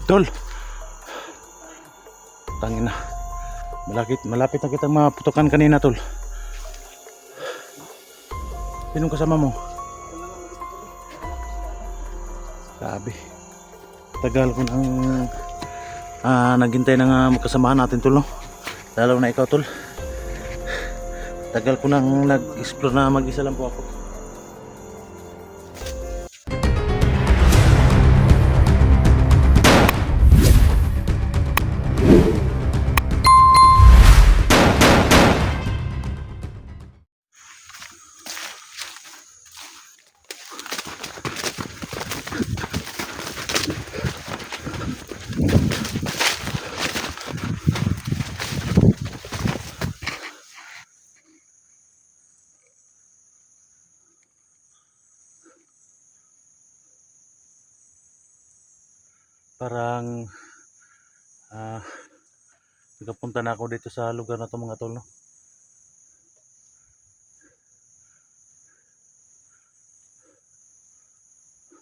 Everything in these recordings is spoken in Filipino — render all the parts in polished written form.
Tol, tangin na. Malapit na kitang maputukan kanina, tol. Sinong kasama mo? Sabi. Tagal ko nang naghintay ng kasamahan natin, tol, no? Lalo na ikaw, tol. Tagal ko nang nag-explore na mag-isa lang po ako. Parang nakapunta na ako dito sa lugar na to, mga tol, no?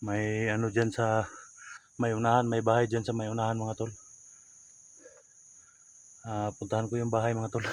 May ano dyan sa may unahan, may bahay dyan sa may unahan, mga tol. Puntahan ko yung bahay, mga tol.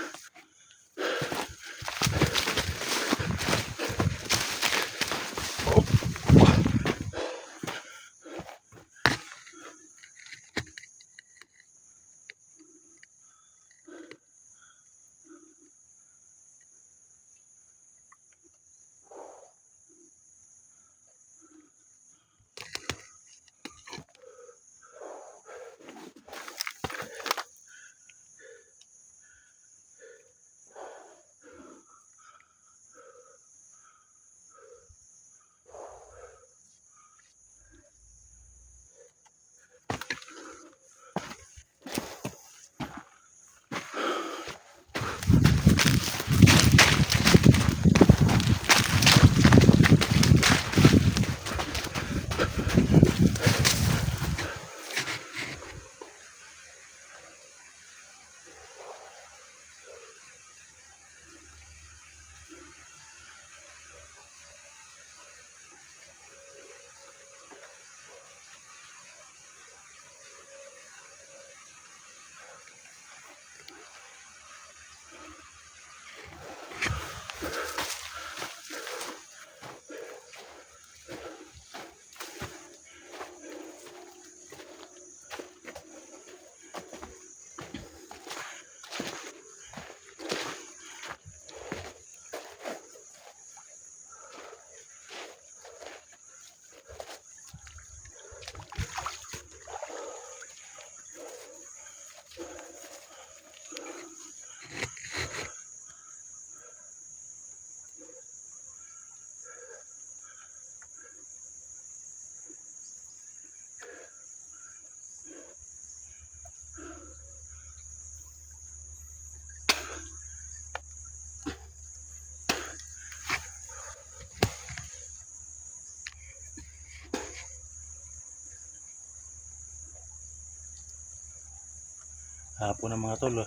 Hapon na, mga tol.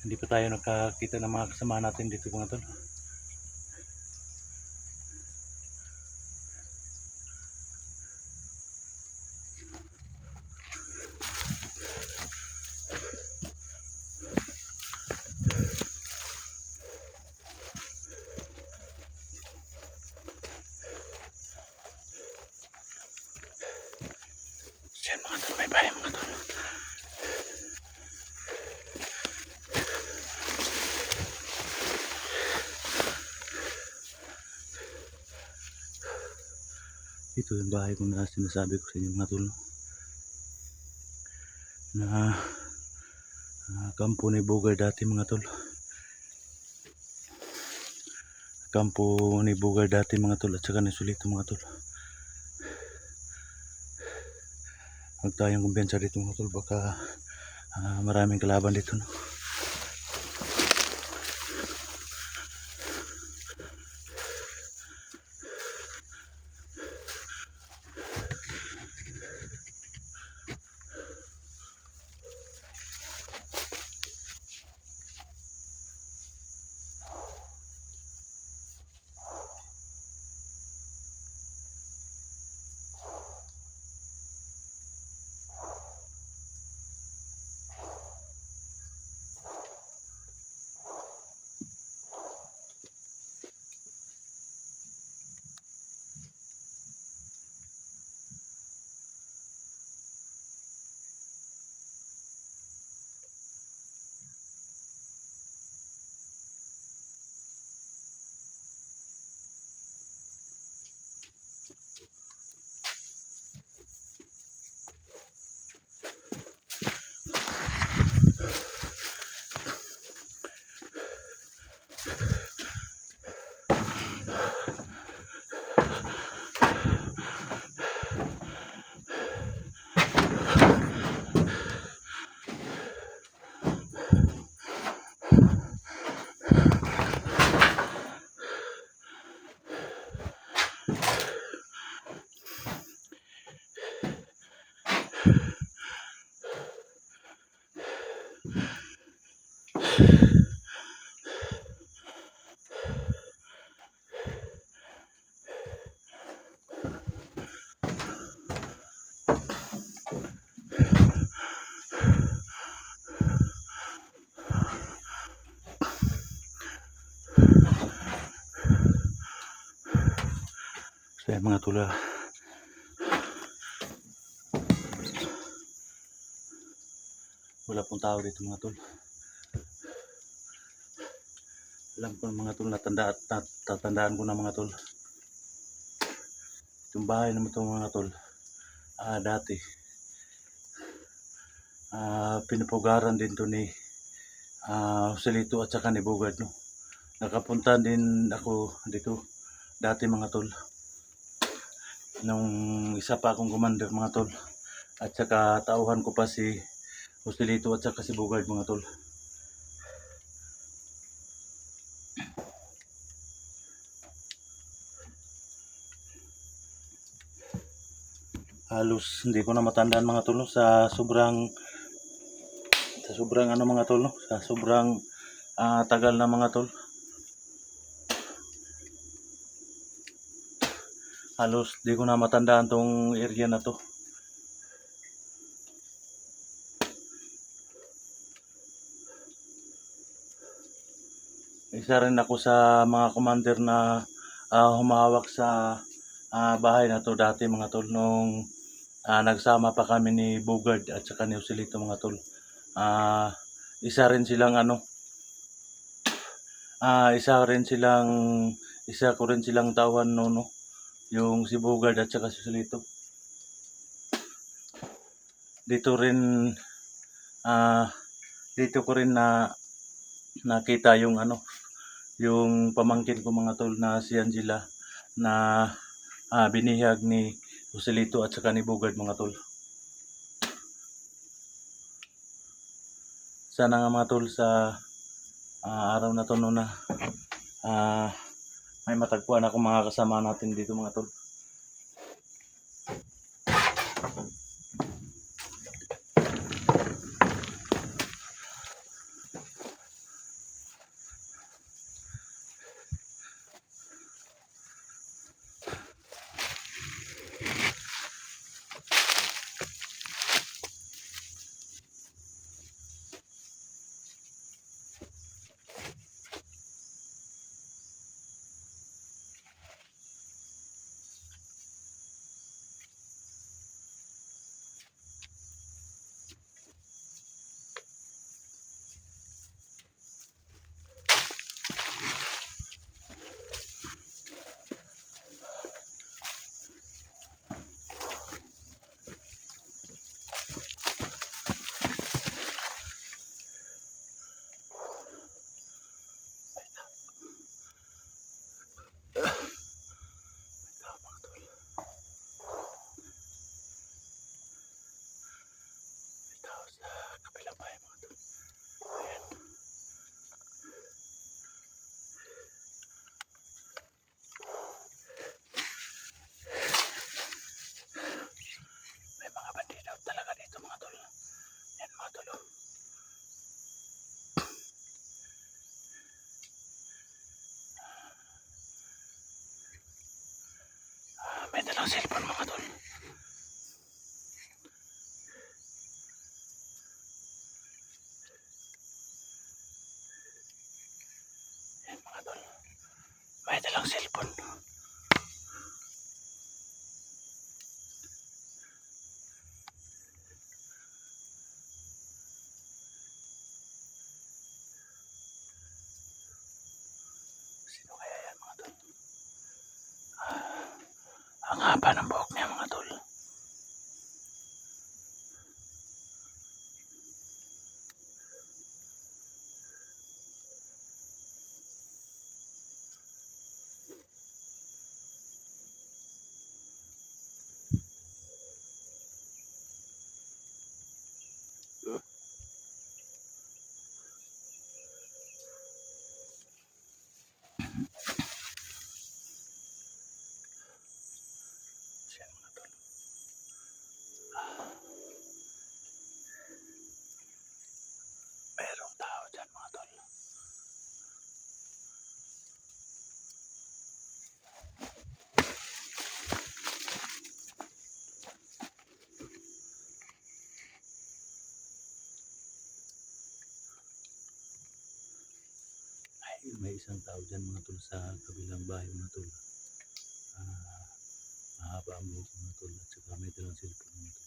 Hindi pa tayo nakakita ng mga kasama natin dito, mga tol. Diyan, mga tol, may bahay, mga tol. Ito yung bahay ko na sinasabi ko sa inyo, mga tol, na kampo ni Bugard dati, mga tol. Kampo ni Bugard dati, mga tol, at saka ni Sulito, mga tol. Huwag tayong kumpiyansa dito, mga tol, baka maraming kalaban dito, no? So yan mga tula, wala pong tao dito mga tol. Alam ko mga tol, tatandaan ko na mga tol. Itong bahay naman itong mga tol, dati pinupugaran din to ni Joselito at saka ni Bugard, no. Nakapunta din ako dito dati mga tol, nung isa pa akong commander mga tol, at saka tauhan ko pa si Joselito at saka si Bugard mga tol. Halos hindi ko na matandaan mga tol, no? sa sobrang ano mga tol, no? Sa sobrang tagal na mga tol. Halos di ko na matandaan tong area na to. Isa rin ako sa mga commander na humawak sa bahay na to dati mga tol, nung nagsama pa kami ni Bugard at saka ni Joselito mga tol. Isa ko rin silang tauhan no, yung si Bugard at saka si Joselito. Dito ko rin nakita yung yung pamangkin ko mga tol na si Angela na binihag ni Joselito at saka ni Bugard mga tol. Sana nga mga tol sa araw na to no, na may matagpuan ako mga kasama natin dito mga tol. May dalang cellphone mga tol. Yan mga tol. May dalang cellphone. Sino kaya yan mga tol? Ang haba ng buhok niya mga tol. isang tao dyan mga tol sa kabilang bahay mga tol. Ah, mahaba ang buhok mga tol at saka may dalang cellphone mga tol.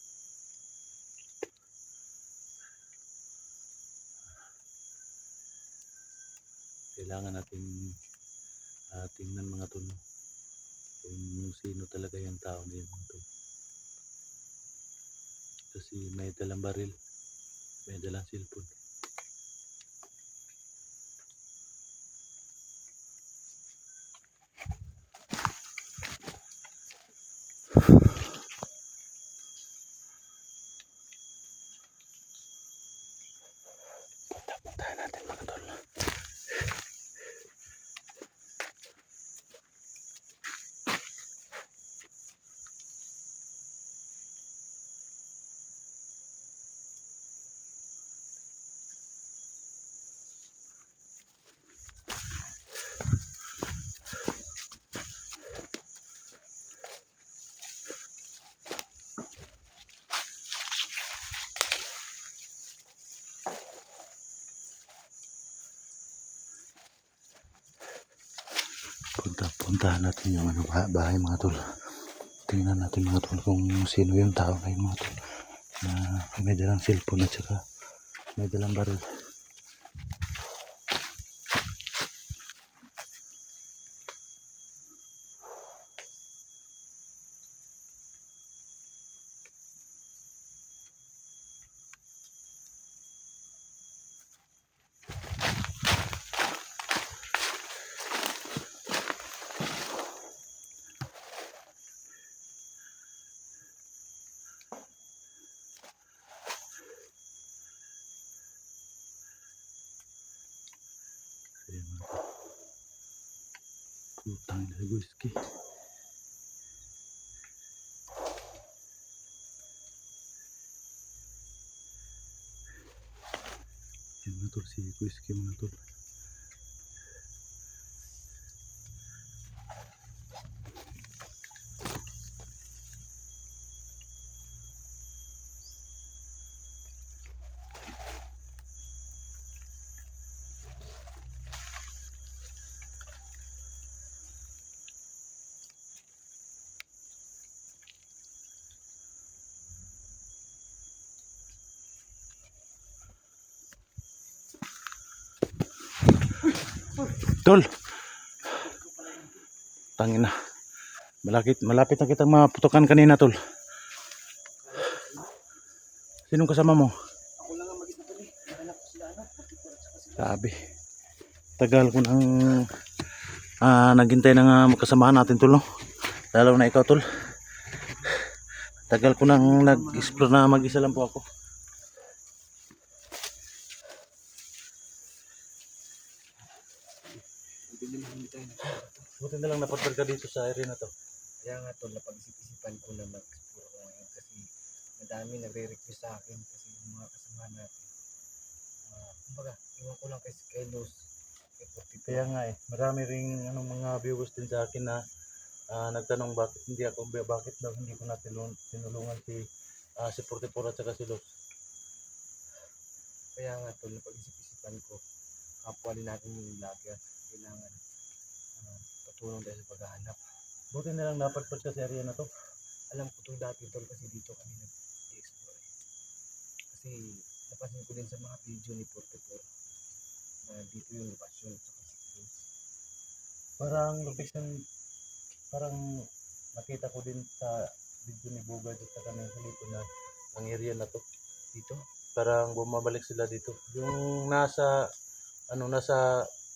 Kailangan nating tingnan mga tol kung sino talaga yung tao na yun mga tol. Kasi may dalang baril, may dalang cellphone. Puntahan natin mga tol. Puntahan natin yung bahay mga tol. Tingnan natin mga tol kung sino yung tao na yung mga tol na may dalang cellphone at saka may dalang baril. Ayan mga tol. Putang na guski. Yan mga tol, si Guski mga tol. Tol! Tangina. Malapit na kitang maputukan kanina tol. Sinong kasama mo? Ako lang ang mag-isa tol eh. Nahanap ko sila ano. Sabi. Tagal ko nang naghintay na magkasamahan natin tol no. Lalo na ikaw tol. Tagal ko nang nag-explore na mag-isa lang po ako. Buti na lang napadpad ka dito sa area na to. Kaya nga tol, napag-isip-isipan ko na mag-explore ko ngayon kasi madami nagre-request sa akin kasi yung mga kasama natin. Kumbaga, iwan ko lang kay Los. Kaya nga marami ring mga viewers din sa akin na nagtanong bakit daw hindi ko na tinulungan si 44 at saka si Los. Kaya nga tol, napag-isip-isipan ko. Kapwa din natin yung vlogger. Kailangan tutulong tayo sa paghahanap. Buti na lang napadpad ka sa area na to. Alam ko itong dati tol kasi dito kami nag-explore. Kasi napansin ko din sa mga video ni 44 na dito yung lokasyon sa Kasiklos. Parang nakita ko din sa video ni Bugad at saka ni Filippo na ang area na to. Dito? Parang bumabalik sila dito. Yung nasa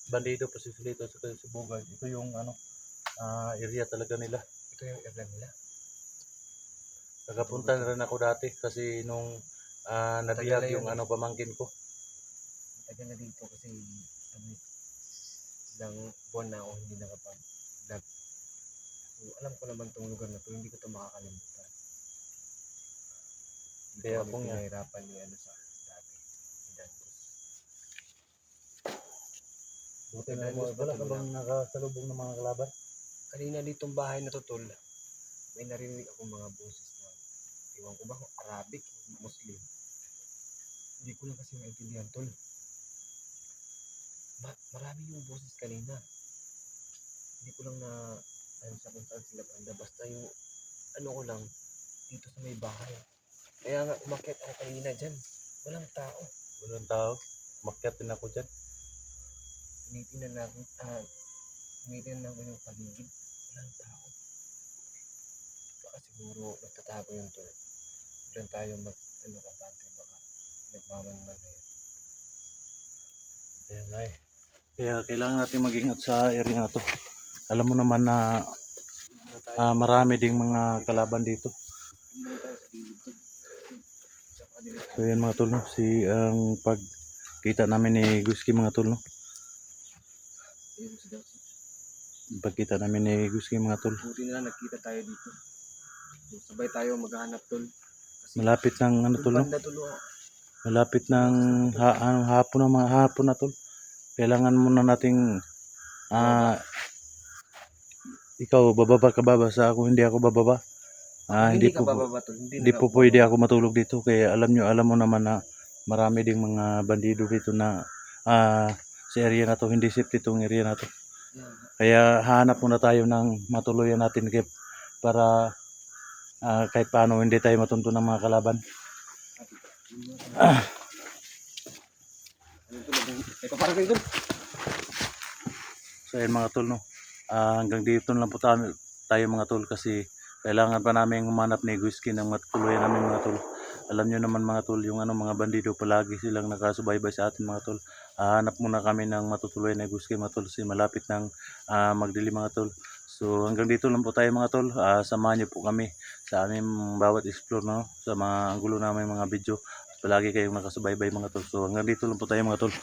Bandido pa si Filippo at saka si Bugad. Ito yung area talaga nila. Ito yung area nila. Nakapunta na rin ako dati kasi nung nabihag yung pamangkin ko. Tagal na dito kasi ilang buwan na ako hindi nakapag-vlog. So, alam ko naman itong lugar na ito, hindi ko ito makakalimutan. Kaya kung pinahirapan ni sa dati, ni Dantos. Buti na mo, wala ka bang nakasalubong ng mga kalaban? Kanina ditong bahay na to tol, may narinig akong mga boses na, iwan ko ba kung Arabic o Muslim. Hindi ko lang kasi maintindihan tol. marami yung boses kanina. Hindi ko lang na ano sa kung saan sila banda. Basta yung ano ko lang dito sa may bahay. Kaya nga umakyat ako kanina dyan. Walang tao. Walang tao. Makyat din ako dyan. Tinitingnan namin yung paligid. Walang tao. Baka siguro nagtatago yung tol. Diyan tayo kapante baka nagmamanman na yun. Ayan ay. Kaya kailangan natin mag-ingat sa area na to. Alam mo naman na marami ding mga kalaban dito. Muna tayo sa gilid tol. Tsaka nila So yan mga tol, no? Ang pagkita namin ni Guski mga tol, no? ayun si Daxi. Pagkita namin ni Guski mga tol. Buti na lang nagkita tayo dito. So, sabay tayo maghahanap tol. Kasi Malapit ng ano tol, no? banda tol. Malapit ng hapon na mga hapon na tol. Kailangan muna nating ikaw bababa ka ba? Basta ako hindi ako bababa. Hindi ka bababa tol. Hindi po pwede ako matulog dito kaya alam mo naman na marami ding mga bandido dito na sa area na to, hindi safe itong area na to. Kaya hanap muna tayo ng matuluyan natin para kahit paano hindi tayo matunto ng mga kalaban. So ayun mga tol, no. Hanggang dito lang po tayo mga tol kasi kailangan pa namin humanap ni Guski ng matuluyan namin mga tol. Alam nyo naman mga tol, yung mga bandido palagi silang nakasubaybay sa atin mga tol. Hanap muna kami ng matutuluyan ni Guski mga tol kasi malapit ng magdilim mga tol. So hanggang dito lang po tayo mga tol. Samahan niyo po kami sa aming bawat explore, no, sa mga anggulo namin mga video. Palagi kayong nakasubaybay mga tol. So hanggang dito lang po tayo mga tol.